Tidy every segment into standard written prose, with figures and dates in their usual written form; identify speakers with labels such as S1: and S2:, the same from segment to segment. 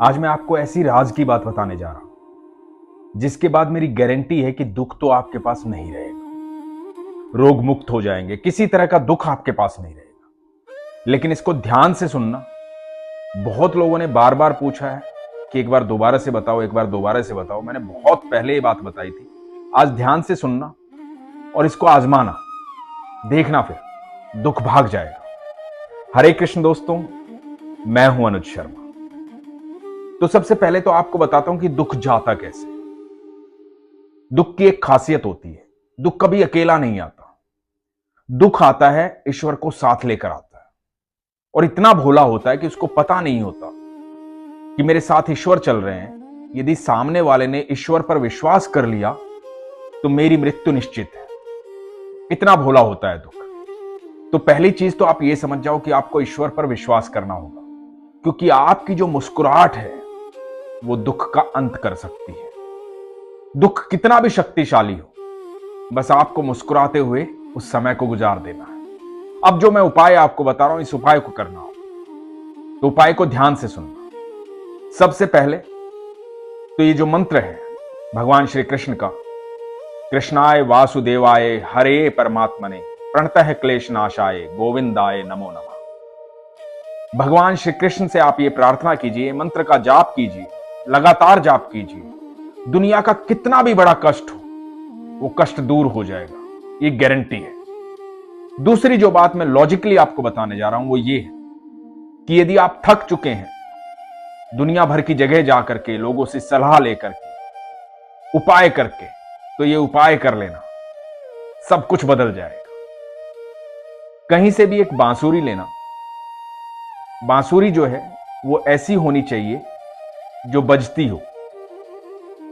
S1: आज मैं आपको ऐसी राज की बात बताने जा रहा हूं जिसके बाद मेरी गारंटी है कि दुख तो आपके पास नहीं रहेगा, रोग मुक्त हो जाएंगे, किसी तरह का दुख आपके पास नहीं रहेगा। लेकिन इसको ध्यान से सुनना। बहुत लोगों ने बार बार पूछा है कि एक बार दोबारा से बताओ, एक बार दोबारा से बताओ। मैंने बहुत पहले ये बात बताई थी। आज ध्यान से सुनना और इसको आजमाना, देखना फिर दुख भाग जाएगा। हरे कृष्ण दोस्तों, मैं हूं अनुज शर्मा। तो सबसे पहले तो आपको बताता हूं कि दुख जाता कैसे। दुख की एक खासियत होती है, दुख कभी अकेला नहीं आता। दुख आता है ईश्वर को साथ लेकर आता है, और इतना भोला होता है कि उसको पता नहीं होता कि मेरे साथ ईश्वर चल रहे हैं। यदि सामने वाले ने ईश्वर पर विश्वास कर लिया तो मेरी मृत्यु निश्चित है। इतना भोला होता है दुख। तो पहली चीज तो आप यह समझ जाओ कि आपको ईश्वर पर विश्वास करना होगा, क्योंकि आपकी जो मुस्कुराहट है वो दुख का अंत कर सकती है। दुख कितना भी शक्तिशाली हो, बस आपको मुस्कुराते हुए उस समय को गुजार देना है। अब जो मैं उपाय आपको बता रहा हूं, इस उपाय को करना हो तो उपाय को ध्यान से सुनना। सबसे पहले तो ये जो मंत्र है भगवान श्री कृष्ण का, कृष्णाय वासुदेवाय हरे परमात्मने प्रणतः क्लेश नाशाय गोविंदाय नमो नमः। भगवान श्री कृष्ण से आप ये प्रार्थना कीजिए, मंत्र का जाप कीजिए, लगातार जाप कीजिए। दुनिया का कितना भी बड़ा कष्ट हो, वो कष्ट दूर हो जाएगा, ये गारंटी है। दूसरी जो बात मैं लॉजिकली आपको बताने जा रहा हूं वो ये है कि यदि आप थक चुके हैं दुनिया भर की जगह जाकर के, लोगों से सलाह लेकर के, उपाय करके, तो ये उपाय कर लेना, सब कुछ बदल जाएगा। कहीं से भी एक बांसुरी लेना। बांसुरी जो है वो ऐसी होनी चाहिए जो बजती हो।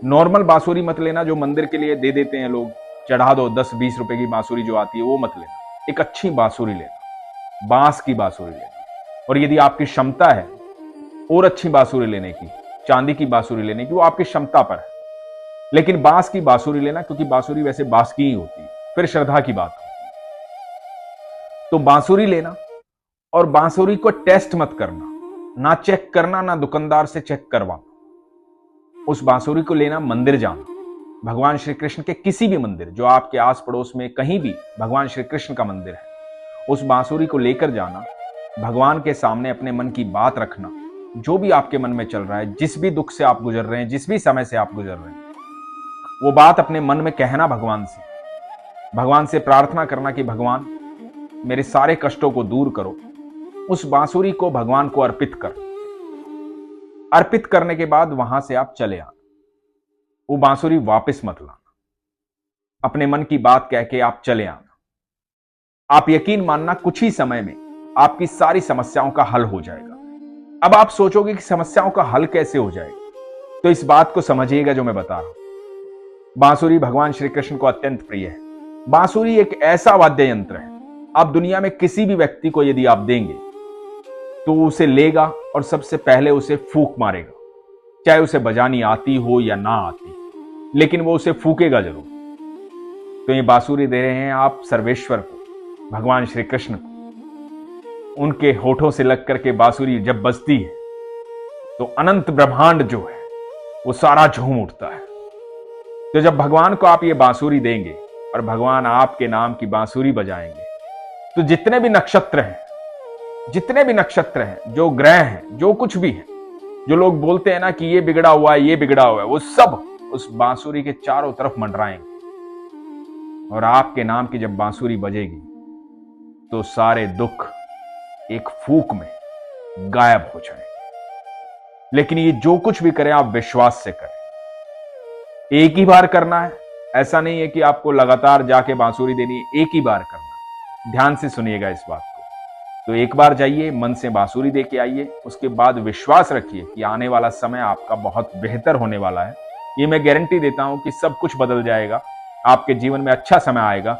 S1: नॉर्मल बांसुरी मत लेना जो मंदिर के लिए दे देते हैं लोग, चढ़ा दो 10-20 रुपए की बांसुरी जो आती है, वो मत लेना। एक अच्छी बांसुरी लेना, बांस की बांसुरी लेना। और यदि आपकी क्षमता है और अच्छी बांसुरी लेने की, चांदी की बांसुरी लेने की, वो आपकी क्षमता पर है, लेकिन बांस की बांसुरी लेना, क्योंकि बांसुरी वैसे बांस की ही होती है, फिर श्रद्धा की बात होती है। तो बांसुरी लेना, और बांसुरी को टेस्ट मत करना, ना चेक करना, ना दुकानदार से चेक करवाना। उस बांसुरी को लेना, मंदिर जाना, भगवान श्री कृष्ण के किसी भी मंदिर जो आपके आस पड़ोस में कहीं भी भगवान श्री कृष्ण का मंदिर है, उस बांसुरी को लेकर जाना, भगवान के सामने अपने मन की बात रखना, जो भी आपके मन में चल रहा है, जिस भी दुख से आप गुजर रहे हैं, जिस भी समय से आप गुजर रहे हैं, वो बात अपने मन में कहना भगवान से प्रार्थना करना कि भगवान मेरे सारे कष्टों को दूर करो। उस बांसुरी को भगवान को अर्पित कर। अर्पित करने के बाद वहां से आप चले आना, वो बांसुरी वापस मत लाना। अपने मन की बात कह के आप चले आना। आप यकीन मानना, कुछ ही समय में आपकी सारी समस्याओं का हल हो जाएगा। अब आप सोचोगे कि समस्याओं का हल कैसे हो जाएगा, तो इस बात को समझिएगा जो मैं बता रहा हूं। बांसुरी भगवान श्री कृष्ण को अत्यंत प्रिय है। बांसुरी एक ऐसा वाद्य यंत्र है, आप दुनिया में किसी भी व्यक्ति को यदि आप देंगे तो उसे लेगा और सबसे पहले उसे फूंक मारेगा, चाहे उसे बजानी आती हो या ना आती, लेकिन वो उसे फूकेगा जरूर। तो ये बांसुरी दे रहे हैं आप सर्वेश्वर को, भगवान श्री कृष्ण को। उनके होठों से लग करके बांसुरी जब बजती है तो अनंत ब्रह्मांड जो है वो सारा झूम उठता है। तो जब भगवान को आप ये बांसुरी देंगे और भगवान आपके नाम की बांसुरी बजाएंगे, तो जितने भी नक्षत्र हैं, जो ग्रह हैं, जो कुछ भी है, जो लोग बोलते हैं ना कि ये बिगड़ा हुआ है, ये बिगड़ा हुआ है, वो सब उस बांसुरी के चारों तरफ मंडराएंगे। और आपके नाम की जब बांसुरी बजेगी तो सारे दुख एक फूंक में गायब हो जाएंगे। लेकिन ये जो कुछ भी करें आप विश्वास से करें। एक ही बार करना है, ऐसा नहीं है कि आपको लगातार जाके बांसुरी देनी है, एक ही बार करना। ध्यान से सुनिएगा इस बात को। तो एक बार जाइए, मन से बांसुरी दे के आइए, उसके बाद विश्वास रखिए कि आने वाला समय आपका बहुत बेहतर होने वाला है। ये मैं गारंटी देता हूं कि सब कुछ बदल जाएगा, आपके जीवन में अच्छा समय आएगा।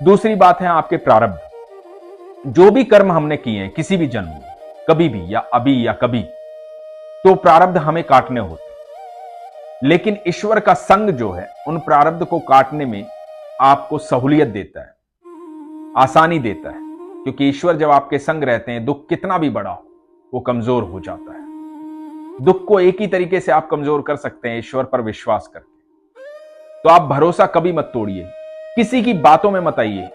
S1: दूसरी बात है आपके प्रारब्ध। जो भी कर्म हमने किए हैं किसी भी जन्म में, कभी भी या अभी या कभी, तो प्रारब्ध हमें काटने होते हैं। लेकिन ईश्वर का संग जो है उन प्रारब्ध को काटने में आपको सहूलियत देता है, आसानी देता है, क्योंकि ईश्वर जब आपके संग रहते हैं, दुख कितना भी बड़ा हो वो कमजोर हो जाता है। दुख को एक ही तरीके से आप कमजोर कर सकते हैं, ईश्वर पर विश्वास करके। तो आप भरोसा कभी मत तोड़िए, किसी की बातों में मत आइए।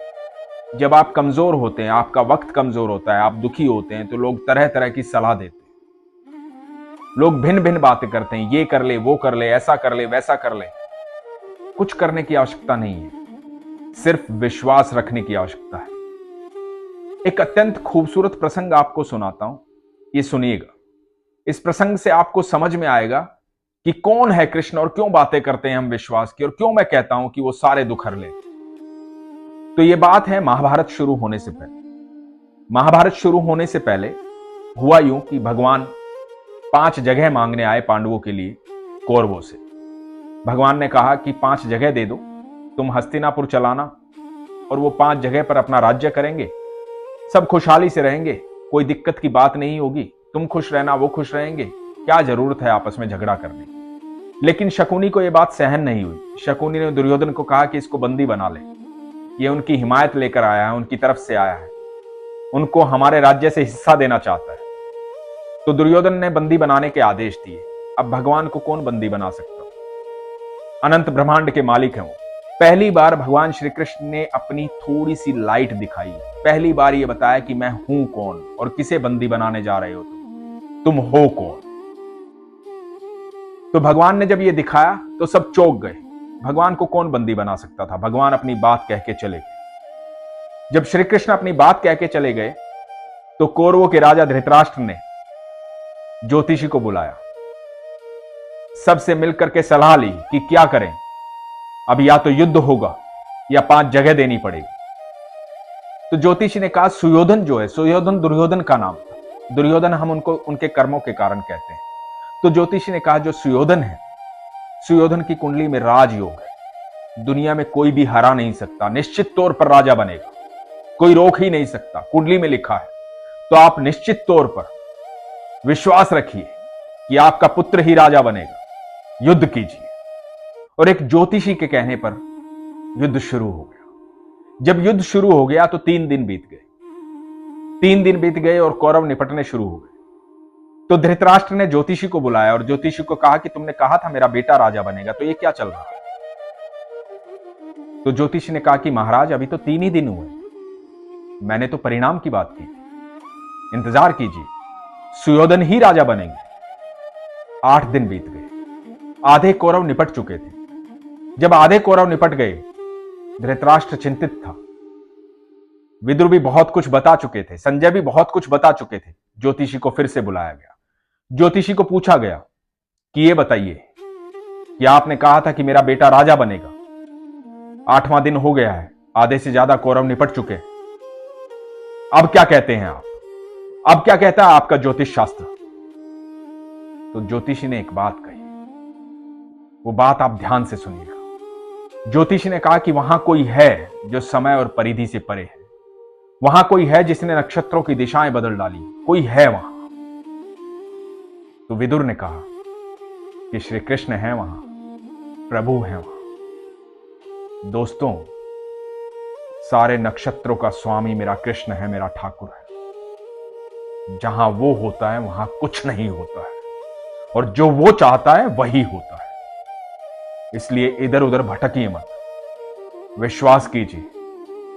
S1: जब आप कमजोर होते हैं, आपका वक्त कमजोर होता है, आप दुखी होते हैं, तो लोग तरह तरह की सलाह देते हैं, लोग भिन्न भिन्न बातें करते हैं, ये कर ले, वो कर ले, ऐसा कर ले, वैसा कर ले। कुछ करने की आवश्यकता नहीं है, सिर्फ विश्वास रखने की आवश्यकता है। एक अत्यंत खूबसूरत प्रसंग आपको सुनाता हूं, ये सुनिएगा। इस प्रसंग से आपको समझ में आएगा कि कौन है कृष्ण और क्यों बातें करते हैं हम विश्वास की, और क्यों मैं कहता हूं कि वो सारे दुख हर ले। तो ये बात है महाभारत शुरू होने से पहले। महाभारत शुरू होने से पहले हुआ यूं कि भगवान 5 जगह मांगने आए पांडवों के लिए कौरवों से। भगवान ने कहा कि 5 जगह दे दो, तुम हस्तिनापुर चलाना, और वो 5 जगह पर अपना राज्य करेंगे, सब खुशहाली से रहेंगे, कोई दिक्कत की बात नहीं होगी, तुम खुश रहना, वो खुश रहेंगे, क्या जरूरत है आपस में झगड़ा करने की। लेकिन शकुनी को यह बात सहन नहीं हुई। शकुनी ने दुर्योधन को कहा कि इसको बंदी बना ले, ये उनकी हिमायत लेकर आया है, उनकी तरफ से आया है, उनको हमारे राज्य से हिस्सा देना चाहता है। तो दुर्योधन ने बंदी बनाने के आदेश दिए। अब भगवान को कौन बंदी बना सकता? अनंत ब्रह्मांड के मालिक हैं वो। पहली बार भगवान श्री कृष्ण ने अपनी थोड़ी सी लाइट दिखाई, पहली बार ये बताया कि मैं हूं कौन और किसे बंदी बनाने जा रहे हो तुम हो कौन। तो भगवान ने जब ये दिखाया तो सब चौंक गए। भगवान को कौन बंदी बना सकता था? भगवान अपनी बात कह के चले गए। जब श्री कृष्ण अपनी बात कह के चले गए तो कौरवों के राजा धृतराष्ट्र ने ज्योतिषी को बुलाया, सबसे मिलकर के सलाह ली कि क्या करें, अब या तो युद्ध होगा या 5 जगह देनी पड़ेगी। तो ज्योतिषी ने कहा सुयोधन जो है, सुयोधन दुर्योधन का नाम था, दुर्योधन हम उनको उनके कर्मों के कारण कहते हैं। तो ज्योतिषी ने कहा जो सुयोधन है, सुयोधन की कुंडली में राजयोग है, दुनिया में कोई भी हरा नहीं सकता, निश्चित तौर पर राजा बनेगा, कोई रोक ही नहीं सकता, कुंडली में लिखा है। तो आप निश्चित तौर पर विश्वास रखिए कि आपका पुत्र ही राजा बनेगा, युद्ध कीजिए। और एक ज्योतिषी के कहने पर युद्ध शुरू हो गया। जब युद्ध शुरू हो गया तो 3 दिन बीत गए। 3 दिन बीत गए और कौरव निपटने शुरू हो गए। तो धृतराष्ट्र ने ज्योतिषी को बुलाया और ज्योतिषी को कहा कि तुमने कहा था मेरा बेटा राजा बनेगा, तो ये क्या चल रहा है? तो ज्योतिषी ने कहा कि महाराज अभी तो 3 ही दिन हुए, मैंने तो परिणाम की बात की थी, इंतजार कीजिए, सुयोधन ही राजा बनेंगे। 8 दिन बीत गए, आधे कौरव निपट चुके थे। जब आधे कौरव निपट गए, धृतराष्ट्र चिंतित था। विदुर भी बहुत कुछ बता चुके थे, संजय भी बहुत कुछ बता चुके थे। ज्योतिषी को फिर से बुलाया गया। ज्योतिषी को पूछा गया कि ये बताइए कि आपने कहा था कि मेरा बेटा राजा बनेगा, 8वां दिन हो गया है, आधे से ज्यादा कौरव निपट चुके, अब क्या कहते हैं आप? अब क्या कहता है आपका ज्योतिष शास्त्र? तो ज्योतिषी ने एक बात कही, वो बात आप ध्यान से सुनिएगा। ज्योतिषी ने कहा कि वहां कोई है जो समय और परिधि से परे है, वहां कोई है जिसने नक्षत्रों की दिशाएं बदल डाली, कोई है वहां। तो विदुर ने कहा कि श्री कृष्ण है वहां, प्रभु है वहां। दोस्तों, सारे नक्षत्रों का स्वामी मेरा कृष्ण है, मेरा ठाकुर है। जहां वो होता है वहां कुछ नहीं होता है, और जो वो चाहता है वही होता है। इसलिए इधर उधर भटकिए मत, विश्वास कीजिए।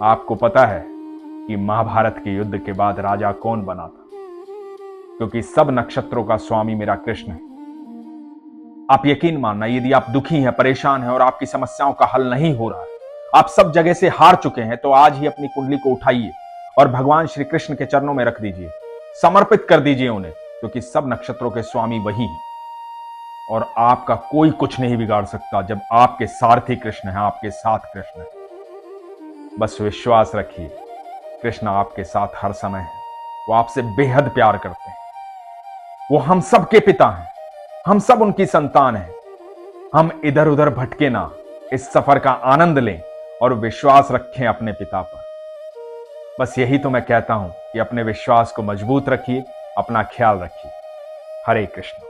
S1: आपको पता है कि महाभारत के युद्ध के बाद राजा कौन बना था? क्योंकि सब नक्षत्रों का स्वामी मेरा कृष्ण है। आप यकीन मानना, यदि आप दुखी हैं, परेशान हैं और आपकी समस्याओं का हल नहीं हो रहा है, आप सब जगह से हार चुके हैं, तो आज ही अपनी कुंडली को उठाइए और भगवान श्री कृष्ण के चरणों में रख दीजिए, समर्पित कर दीजिए उन्हें, क्योंकि सब नक्षत्रों के स्वामी वही हैं और आपका कोई कुछ नहीं बिगाड़ सकता जब आपके सारथी कृष्ण है, आपके साथ कृष्ण है। बस विश्वास रखिए, कृष्ण आपके साथ हर समय है। वो आपसे बेहद प्यार करते हैं, वो हम सब के पिता हैं, हम सब उनकी संतान हैं। हम इधर उधर भटके ना, इस सफर का आनंद लें और विश्वास रखें अपने पिता पर। बस यही तो मैं कहता हूं कि अपने विश्वास को मजबूत रखिए, अपना ख्याल रखिए। हरे कृष्ण।